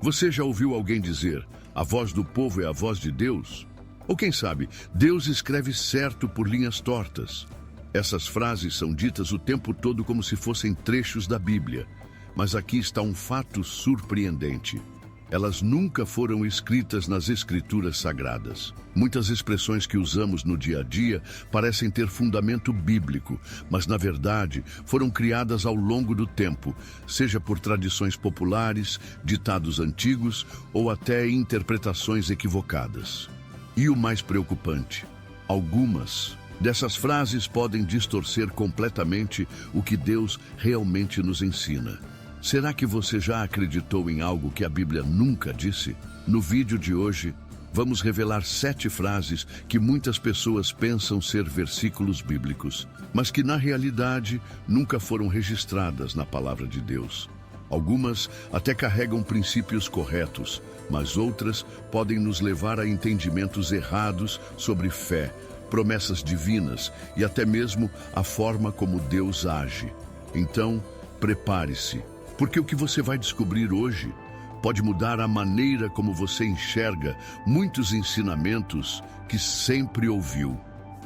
Você já ouviu alguém dizer: a voz do povo é a voz de Deus? Ou quem sabe, Deus escreve certo por linhas tortas? Essas frases são ditas o tempo todo como se fossem trechos da Bíblia. Mas aqui está um fato surpreendente. Elas nunca foram escritas nas Escrituras Sagradas. Muitas expressões que usamos no dia a dia parecem ter fundamento bíblico, mas na verdade foram criadas ao longo do tempo, seja por tradições populares, ditados antigos ou até interpretações equivocadas. E o mais preocupante, algumas dessas frases podem distorcer completamente o que Deus realmente nos ensina. Será que você já acreditou em algo que a Bíblia nunca disse? No vídeo de hoje, vamos revelar 7 frases que muitas pessoas pensam ser versículos bíblicos, mas que na realidade nunca foram registradas na palavra de Deus. Algumas até carregam princípios corretos, mas outras podem nos levar a entendimentos errados sobre fé, promessas divinas e até mesmo a forma como Deus age. Então, prepare-se, porque o que você vai descobrir hoje pode mudar a maneira como você enxerga muitos ensinamentos que sempre ouviu.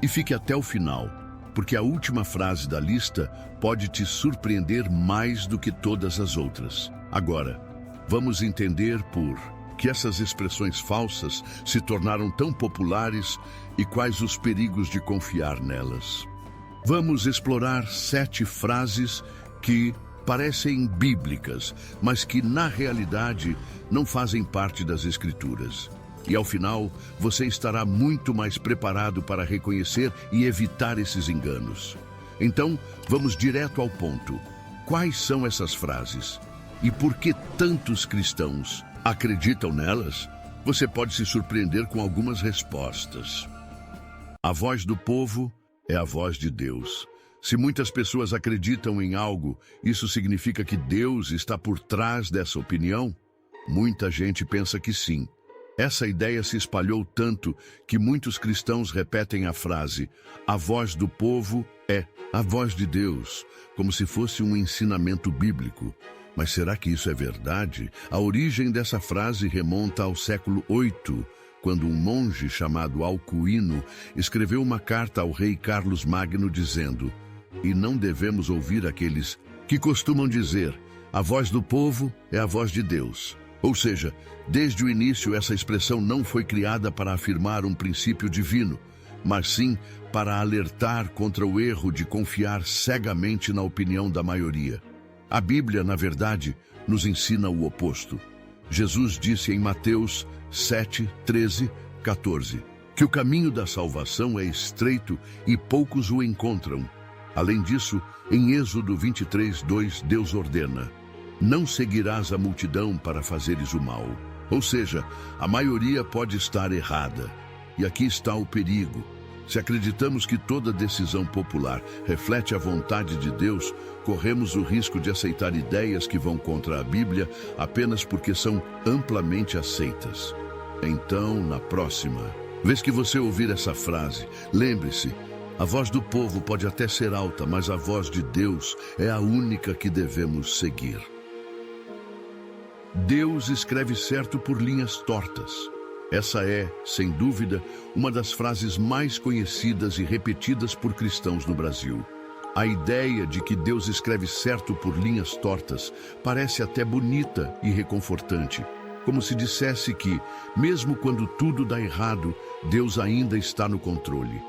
E fique até o final, porque a última frase da lista pode te surpreender mais do que todas as outras. Agora, vamos entender por que essas expressões falsas se tornaram tão populares e quais os perigos de confiar nelas. Vamos explorar 7 frases que parecem bíblicas, mas que na realidade não fazem parte das Escrituras. E ao final, você estará muito mais preparado para reconhecer e evitar esses enganos. Então, vamos direto ao ponto. Quais são essas frases? E por que tantos cristãos acreditam nelas? Você pode se surpreender com algumas respostas. A voz do povo é a voz de Deus. Se muitas pessoas acreditam em algo, isso significa que Deus está por trás dessa opinião? Muita gente pensa que sim. Essa ideia se espalhou tanto que muitos cristãos repetem a frase: a voz do povo é a voz de Deus, como se fosse um ensinamento bíblico. Mas será que isso é verdade? A origem dessa frase remonta ao século VIII, quando um monge chamado Alcuino escreveu uma carta ao rei Carlos Magno dizendo: e não devemos ouvir aqueles que costumam dizer: a voz do povo é a voz de Deus. Ou seja, desde o início essa expressão não foi criada para afirmar um princípio divino, mas sim para alertar contra o erro de confiar cegamente na opinião da maioria. A Bíblia, na verdade, nos ensina o oposto. Jesus disse em Mateus 7, 13, 14, que o caminho da salvação é estreito e poucos o encontram. Além disso, em Êxodo 23, 2, Deus ordena: não seguirás a multidão para fazeres o mal. Ou seja, a maioria pode estar errada. E aqui está o perigo. Se acreditamos que toda decisão popular reflete a vontade de Deus, corremos o risco de aceitar ideias que vão contra a Bíblia apenas porque são amplamente aceitas. Então, na próxima vez que você ouvir essa frase, lembre-se: a voz do povo pode até ser alta, mas a voz de Deus é a única que devemos seguir. Deus escreve certo por linhas tortas. Essa é, sem dúvida, uma das frases mais conhecidas e repetidas por cristãos no Brasil. A ideia de que Deus escreve certo por linhas tortas parece até bonita e reconfortante, como se dissesse que, mesmo quando tudo dá errado, Deus ainda está no controle.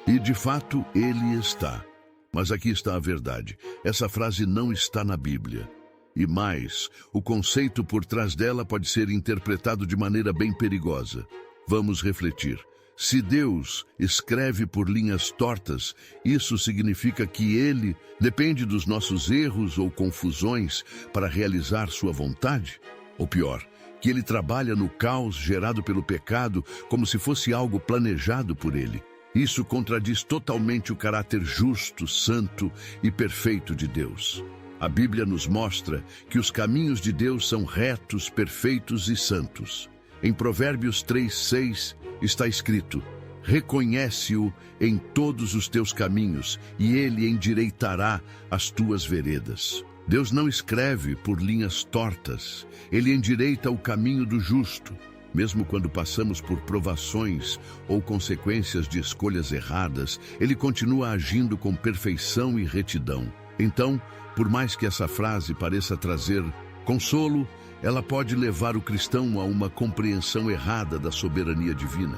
E, de fato, Ele está. Mas aqui está a verdade. Essa frase não está na Bíblia. E mais, o conceito por trás dela pode ser interpretado de maneira bem perigosa. Vamos refletir. Se Deus escreve por linhas tortas, isso significa que Ele depende dos nossos erros ou confusões para realizar sua vontade? Ou pior, que Ele trabalha no caos gerado pelo pecado como se fosse algo planejado por Ele. Isso contradiz totalmente o caráter justo, santo e perfeito de Deus. A Bíblia nos mostra que os caminhos de Deus são retos, perfeitos e santos. Em Provérbios 3:6 está escrito: reconhece-o em todos os teus caminhos, e ele endireitará as tuas veredas. Deus não escreve por linhas tortas, Ele endireita o caminho do justo. Mesmo quando passamos por provações ou consequências de escolhas erradas, Ele continua agindo com perfeição e retidão. Então, por mais que essa frase pareça trazer consolo, ela pode levar o cristão a uma compreensão errada da soberania divina.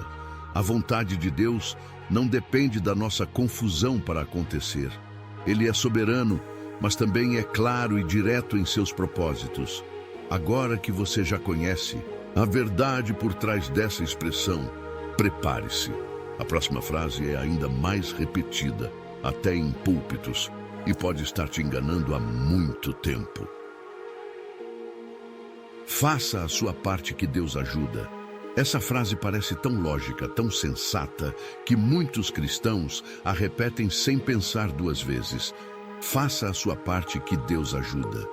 A vontade de Deus não depende da nossa confusão para acontecer. Ele é soberano, mas também é claro e direto em seus propósitos. Agora que você já conhece a verdade por trás dessa expressão, prepare-se. A próxima frase é ainda mais repetida, até em púlpitos, e pode estar te enganando há muito tempo. Faça a sua parte que Deus ajuda. Essa frase parece tão lógica, tão sensata, que muitos cristãos a repetem sem pensar duas vezes. Faça a sua parte que Deus ajuda.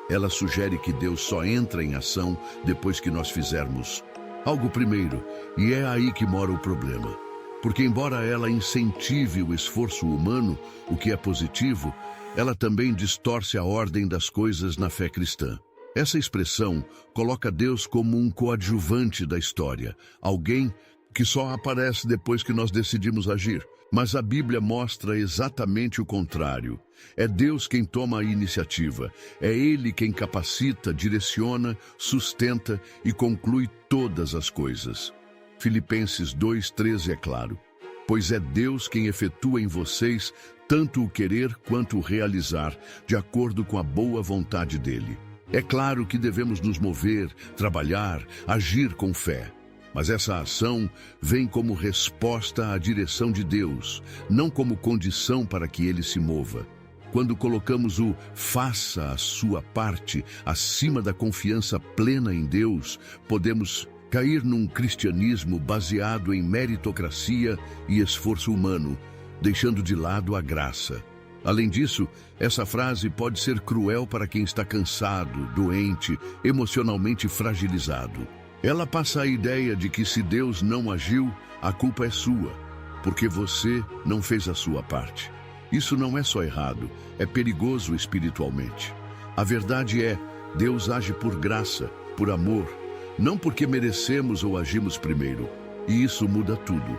Ela sugere que Deus só entra em ação depois que nós fizermos algo primeiro, e é aí que mora o problema. Porque embora ela incentive o esforço humano, o que é positivo, ela também distorce a ordem das coisas na fé cristã. Essa expressão coloca Deus como um coadjuvante da história, alguém que só aparece depois que nós decidimos agir. Mas a Bíblia mostra exatamente o contrário. É Deus quem toma a iniciativa. É Ele quem capacita, direciona, sustenta e conclui todas as coisas. Filipenses 2:13 é claro. Pois é Deus quem efetua em vocês tanto o querer quanto o realizar, de acordo com a boa vontade dEle. É claro que devemos nos mover, trabalhar, agir com fé. Mas essa ação vem como resposta à direção de Deus, não como condição para que Ele se mova. Quando colocamos o faça a sua parte acima da confiança plena em Deus, podemos cair num cristianismo baseado em meritocracia e esforço humano, deixando de lado a graça. Além disso, essa frase pode ser cruel para quem está cansado, doente, emocionalmente fragilizado. Ela passa a ideia de que se Deus não agiu, a culpa é sua, porque você não fez a sua parte. Isso não é só errado, é perigoso espiritualmente. A verdade é, Deus age por graça, por amor, não porque merecemos ou agimos primeiro, e isso muda tudo.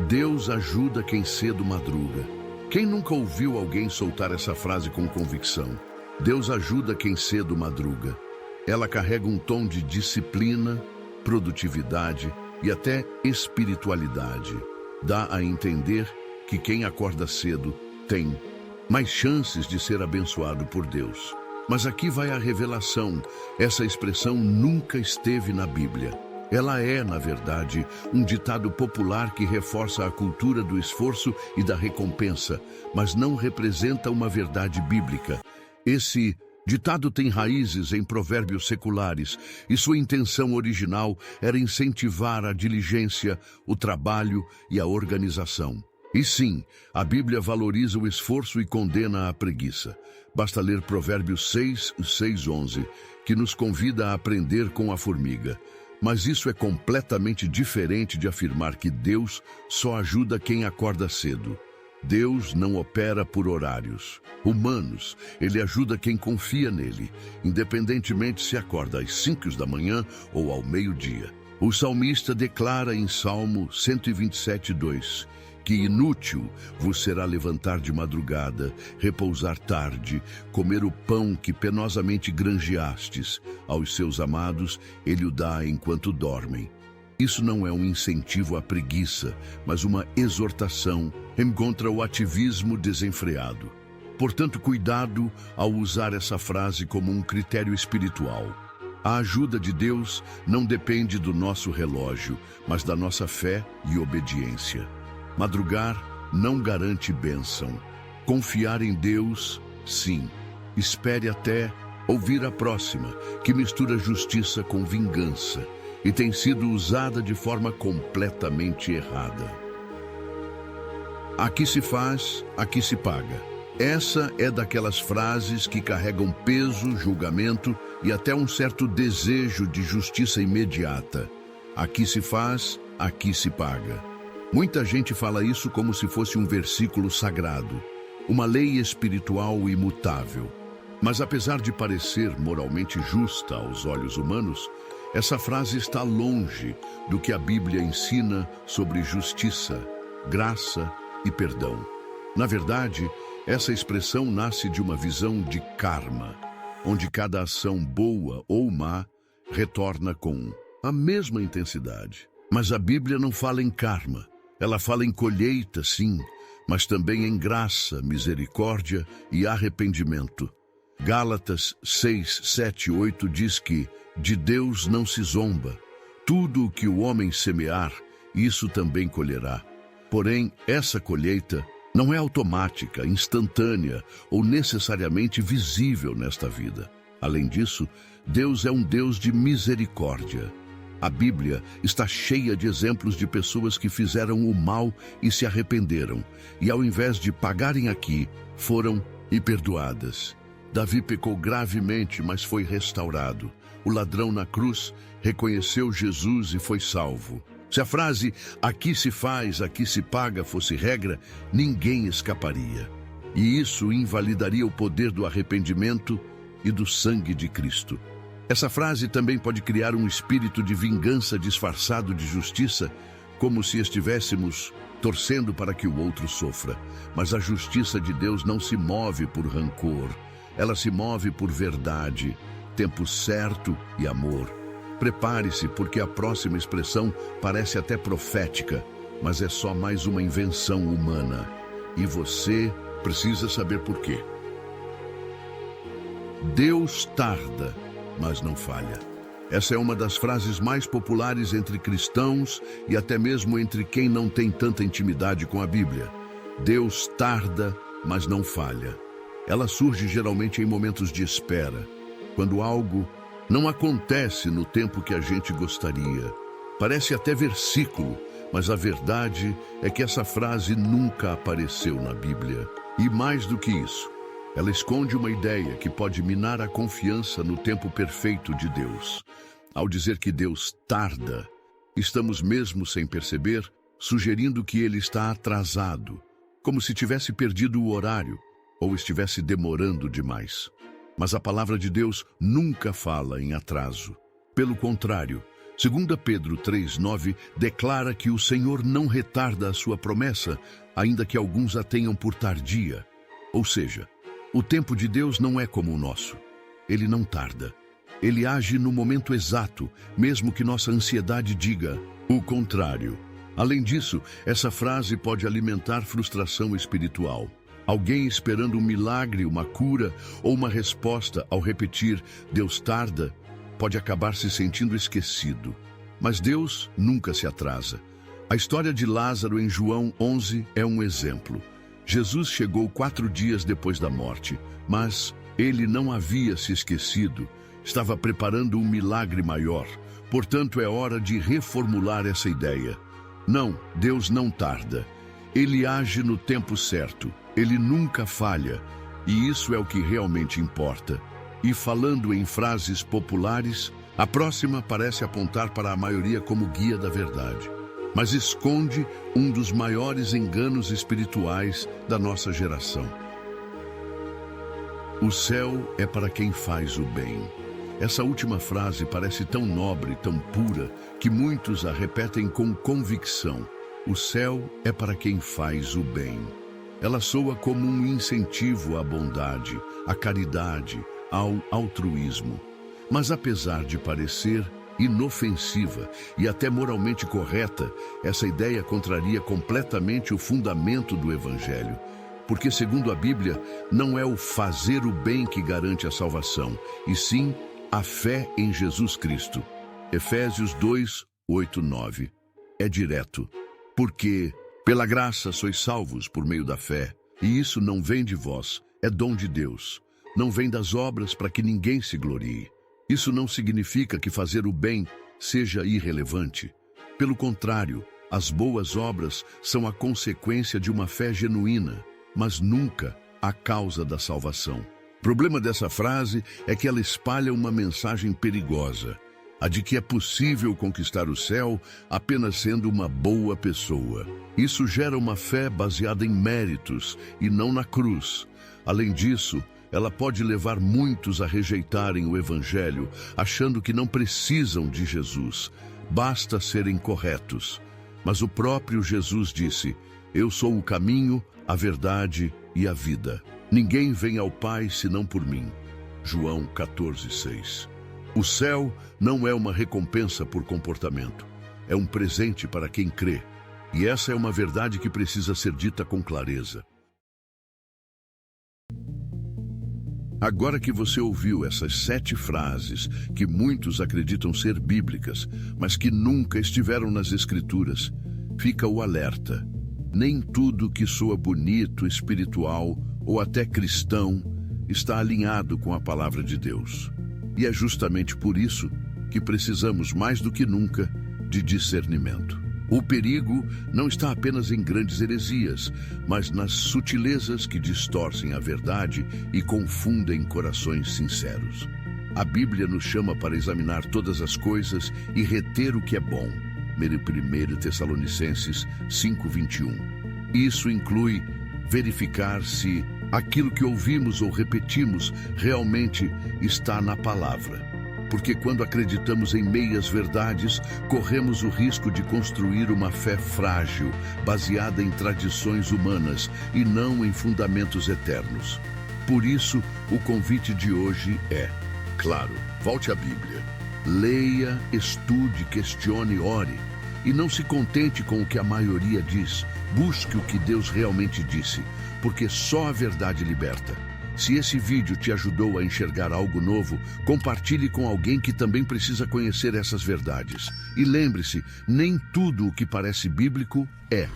Deus ajuda quem cedo madruga. Quem nunca ouviu alguém soltar essa frase com convicção? Deus ajuda quem cedo madruga. Ela carrega um tom de disciplina, produtividade e até espiritualidade. Dá a entender que quem acorda cedo tem mais chances de ser abençoado por Deus. Mas aqui vai a revelação. Essa expressão nunca esteve na Bíblia. Ela é, na verdade, um ditado popular que reforça a cultura do esforço e da recompensa, mas não representa uma verdade bíblica. Esse ditado tem raízes em provérbios seculares e sua intenção original era incentivar a diligência, o trabalho e a organização. E sim, a Bíblia valoriza o esforço e condena a preguiça. Basta ler Provérbios 6:11, que nos convida a aprender com a formiga. Mas isso é completamente diferente de afirmar que Deus só ajuda quem acorda cedo. Deus não opera por horários humanos. Ele ajuda quem confia nele, independentemente se acorda às 5 da manhã ou ao meio-dia. O salmista declara em Salmo 127:2 que inútil vos será levantar de madrugada, repousar tarde, comer o pão que penosamente granjeastes. Aos seus amados ele o dá enquanto dormem. Isso não é um incentivo à preguiça, mas uma exortação contra o ativismo desenfreado. Portanto, cuidado ao usar essa frase como um critério espiritual. A ajuda de Deus não depende do nosso relógio, mas da nossa fé e obediência. Madrugar não garante bênção. Confiar em Deus, sim. Espere até ouvir a próxima, que mistura justiça com vingança e tem sido usada de forma completamente errada. Aqui se faz, aqui se paga. Essa é daquelas frases que carregam peso, julgamento e até um certo desejo de justiça imediata. Aqui se faz, aqui se paga. Muita gente fala isso como se fosse um versículo sagrado. uma lei espiritual imutável. Mas apesar de parecer moralmente justa aos olhos humanos, essa frase está longe do que a Bíblia ensina sobre justiça, graça e perdão. Na verdade, essa expressão nasce de uma visão de karma, onde cada ação boa ou má retorna com a mesma intensidade. Mas a Bíblia não fala em karma. Ela fala em colheita, sim, mas também em graça, misericórdia e arrependimento. Gálatas 6, 7 e 8 diz que de Deus não se zomba. Tudo o que o homem semear, isso também colherá. Porém, essa colheita não é automática, instantânea ou necessariamente visível nesta vida. Além disso, Deus é um Deus de misericórdia. A Bíblia está cheia de exemplos de pessoas que fizeram o mal e se arrependeram, e ao invés de pagarem aqui, foram perdoadas. Davi pecou gravemente, mas foi restaurado. O ladrão na cruz reconheceu Jesus e foi salvo. Se a frase "aqui se faz, aqui se paga" fosse regra, ninguém escaparia. E isso invalidaria o poder do arrependimento e do sangue de Cristo. Essa frase também pode criar um espírito de vingança disfarçado de justiça, como se estivéssemos torcendo para que o outro sofra. Mas a justiça de Deus não se move por rancor. Ela se move por verdade, tempo certo e amor. Prepare-se, porque a próxima expressão parece até profética, mas é só mais uma invenção humana. E você precisa saber por quê. Deus tarda, mas não falha. Essa é uma das frases mais populares entre cristãos e até mesmo entre quem não tem tanta intimidade com a Bíblia. Deus tarda, mas não falha. Ela surge geralmente em momentos de espera, quando algo não acontece no tempo que a gente gostaria. Parece até versículo, mas a verdade é que essa frase nunca apareceu na Bíblia. E mais do que isso, ela esconde uma ideia que pode minar a confiança no tempo perfeito de Deus. Ao dizer que Deus tarda, estamos mesmo sem perceber, sugerindo que ele está atrasado, como se tivesse perdido o horário ou estivesse demorando demais. Mas a palavra de Deus nunca fala em atraso. Pelo contrário, 2 Pedro 3,9 declara que o Senhor não retarda a sua promessa, ainda que alguns a tenham por tardia. Ou seja, o tempo de Deus não é como o nosso. Ele não tarda. Ele age no momento exato, mesmo que nossa ansiedade diga o contrário. Além disso, essa frase pode alimentar frustração espiritual. Alguém esperando um milagre, uma cura ou uma resposta ao repetir "Deus tarda", pode acabar se sentindo esquecido. Mas Deus nunca se atrasa. A história de Lázaro em João 11 é um exemplo. Jesus chegou 4 dias depois da morte, mas ele não havia se esquecido. Estava preparando um milagre maior. Portanto, é hora de reformular essa ideia. Não, Deus não tarda. Ele age no tempo certo. Ele nunca falha. E isso é o que realmente importa. E falando em frases populares, a próxima parece apontar para a maioria como guia da verdade, mas esconde um dos maiores enganos espirituais da nossa geração. O céu é para quem faz o bem. Essa última frase parece tão nobre, tão pura, que muitos a repetem com convicção. O céu é para quem faz o bem. Ela soa como um incentivo à bondade, à caridade, ao altruísmo. Mas apesar de parecer inofensiva e até moralmente correta, essa ideia contraria completamente o fundamento do Evangelho. Porque, segundo a Bíblia, não é o fazer o bem que garante a salvação, e sim a fé em Jesus Cristo. Efésios 2, 8, 9. É direto. Porque, pela graça sois salvos por meio da fé, e isso não vem de vós, é dom de Deus. Não vem das obras para que ninguém se glorie. Isso não significa que fazer o bem seja irrelevante. Pelo contrário, as boas obras são a consequência de uma fé genuína, mas nunca a causa da salvação. O problema dessa frase é que ela espalha uma mensagem perigosa. a de que é possível conquistar o céu apenas sendo uma boa pessoa. Isso gera uma fé baseada em méritos e não na cruz. Além disso, ela pode levar muitos a rejeitarem o Evangelho, achando que não precisam de Jesus. Basta serem corretos. Mas o próprio Jesus disse: "Eu sou o caminho, a verdade e a vida. Ninguém vem ao Pai senão por mim." João 14:6. O céu não é uma recompensa por comportamento. É um presente para quem crê. E essa é uma verdade que precisa ser dita com clareza. Agora que você ouviu essas 7 frases que muitos acreditam ser bíblicas, mas que nunca estiveram nas Escrituras, fica o alerta. Nem tudo que soa bonito, espiritual ou até cristão está alinhado com a palavra de Deus. E é justamente por isso que precisamos mais do que nunca de discernimento. O perigo não está apenas em grandes heresias, mas nas sutilezas que distorcem a verdade e confundem corações sinceros. A Bíblia nos chama para examinar todas as coisas e reter o que é bom. 1 Tessalonicenses 5:21. Isso inclui verificar se aquilo que ouvimos ou repetimos realmente está na palavra. Porque quando acreditamos em meias verdades, corremos o risco de construir uma fé frágil, baseada em tradições humanas e não em fundamentos eternos. Por isso, o convite de hoje é, claro, volte à Bíblia. Leia, estude, questione, ore. E não se contente com o que a maioria diz. Busque o que Deus realmente disse, porque só a verdade liberta. Se esse vídeo te ajudou a enxergar algo novo, compartilhe com alguém que também precisa conhecer essas verdades. E lembre-se, nem tudo o que parece bíblico é.